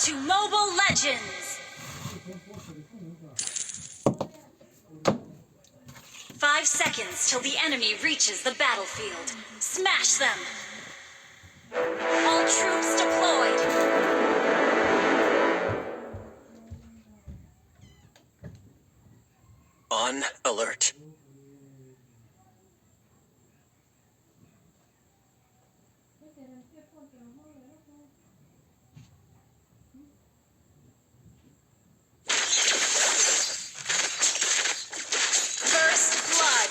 to Mobile Legends! 5 seconds till the enemy reaches the battlefield. Smash them! All troops deployed! On alert. First blood!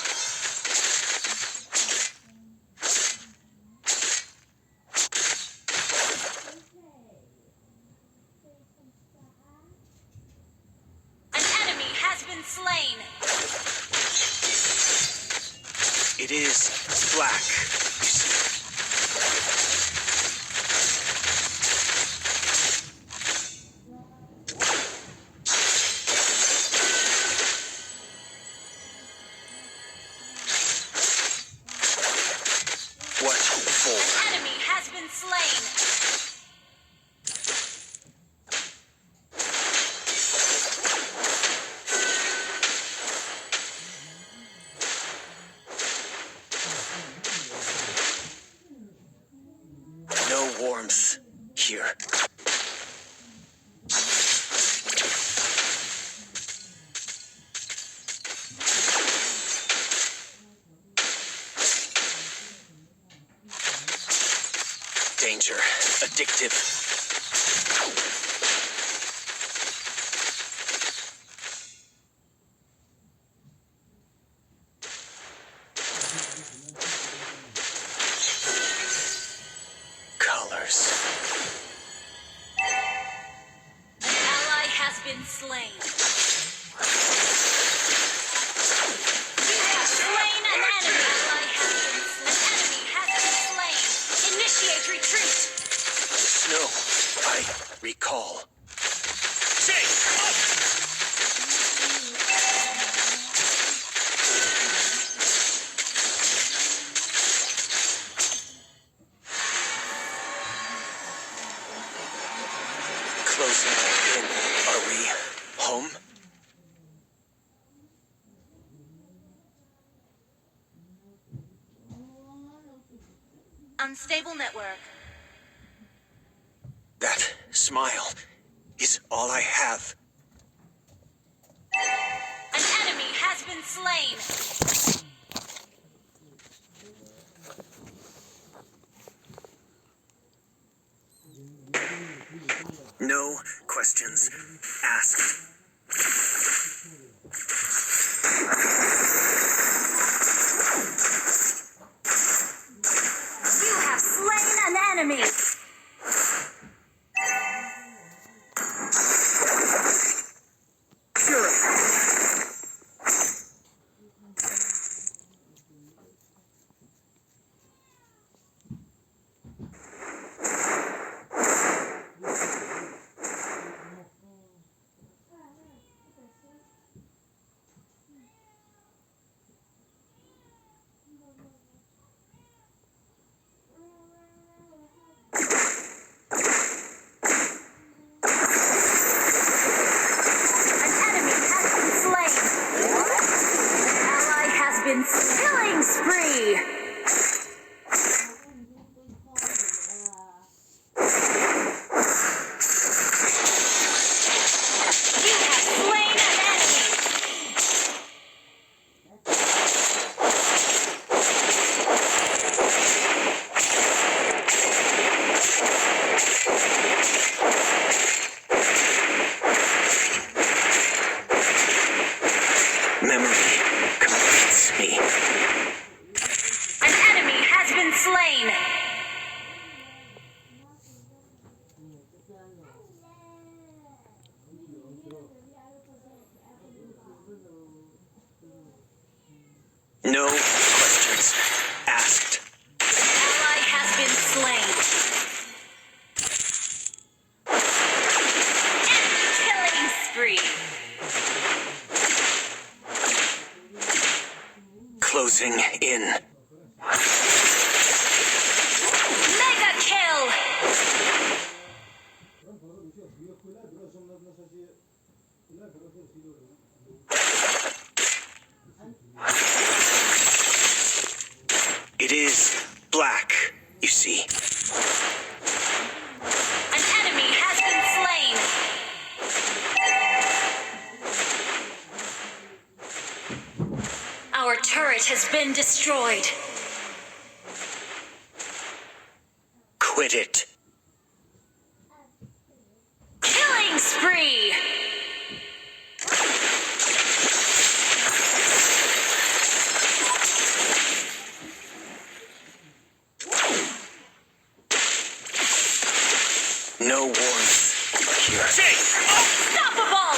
An enemy has been slain! It is black, you see. What for? An enemy has been slain! No warmth here. Danger. Addictive. Colors. An ally has been slain. You have slain an enemy! An enemy has been slain! Initiate retreat! Snow. I recall. Say, up! Closing in. Are we home? Unstable network. That smile is all I have. An enemy has been slain! No questions asked. You have slain an enemy! Killing spree! You have slain an enemy! Memory completes me. An enemy has been slain! No questions asked. Ally has been slain. Enemy killing spree. Closing in. Mega kill! It is black, you see. An enemy has been slain. Our turret has been destroyed. Quit it. Killing spree! No warmth here. Unstoppable!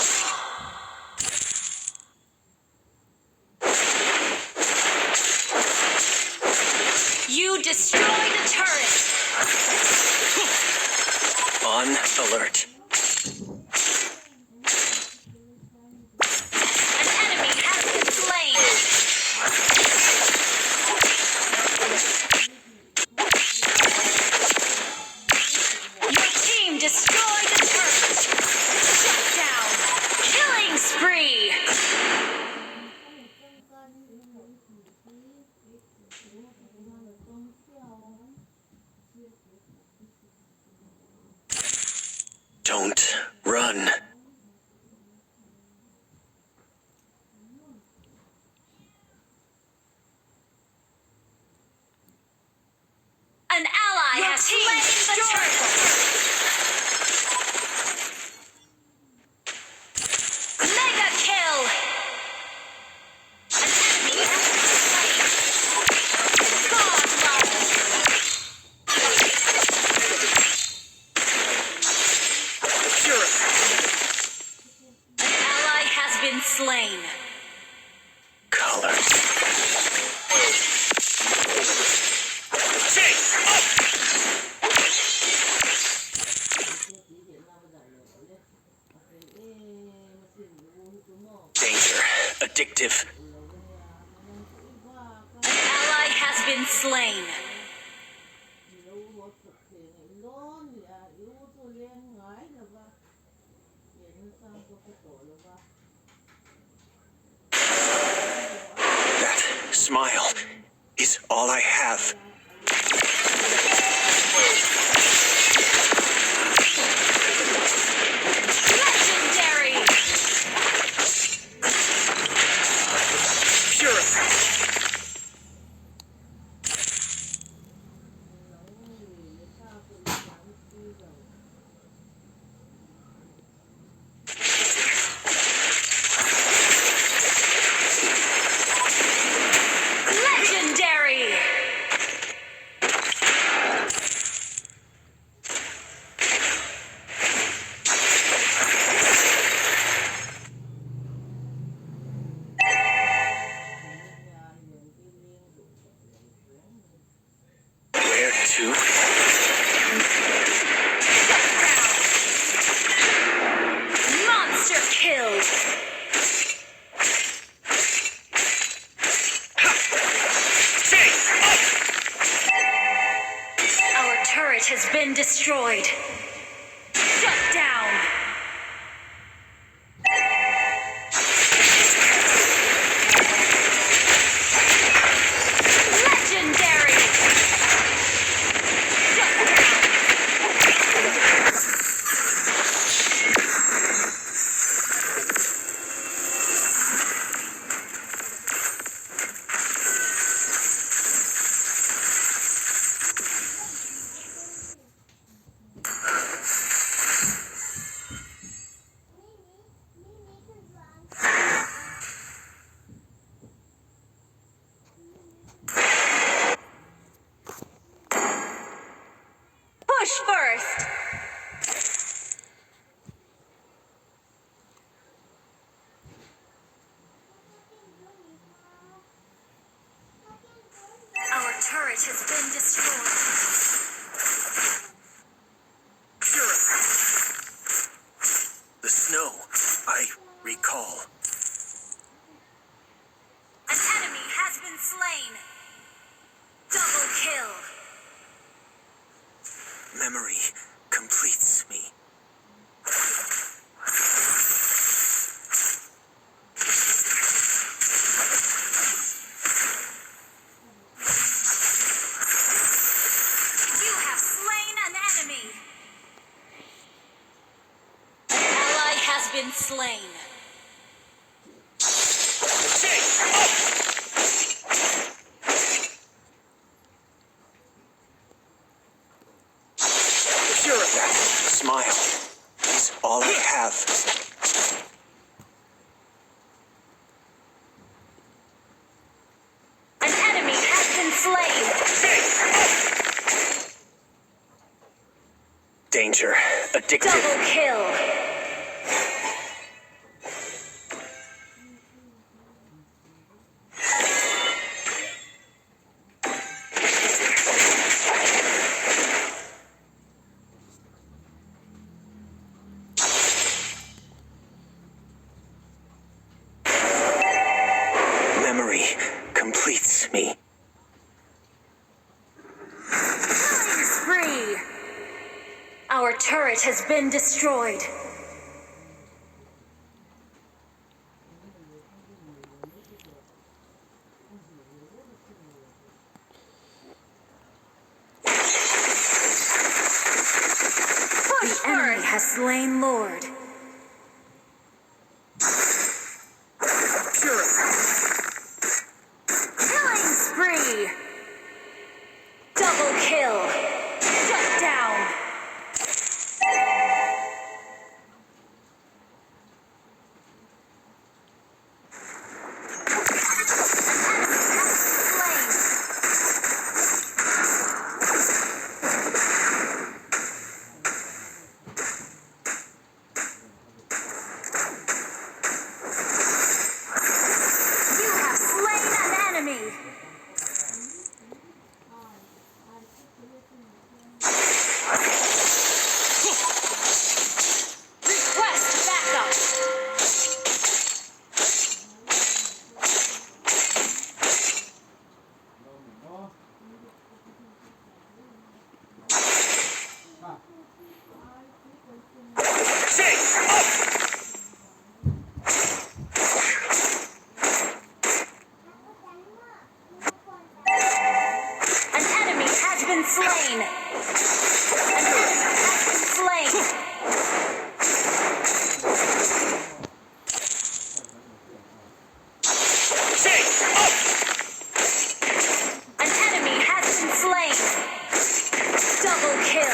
You destroy the turret! On alert. An enemy has been slain! Your team destroyed the turret! Shut down! Killing spree! Don't run. An ally has slain the turret! Mega kill! An enemy has been slain! Godlike! An ally has been slain! Colors. Danger. Addictive. An ally has been slain! That smile is all I have. Legendary! Legendary! Where to? Monster killed! Our turret has been destroyed. Shut down! Legendary! Shut down! Push first! Our turret has been destroyed. The snow. I recall. An enemy has been slain. Double kill. Memory completes me. slain. That smile is all I have. An enemy has been slain. Danger. Addicted. Double kill. Memory completes me. Killing spree. Our turret has been destroyed. The enemy has slain Lord. Killing spree. Double kill. Shut down. You have slain an enemy. Request backup. An enemy has been slain. An enemy has been slain. An enemy has been slain. Double kill.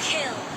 kill.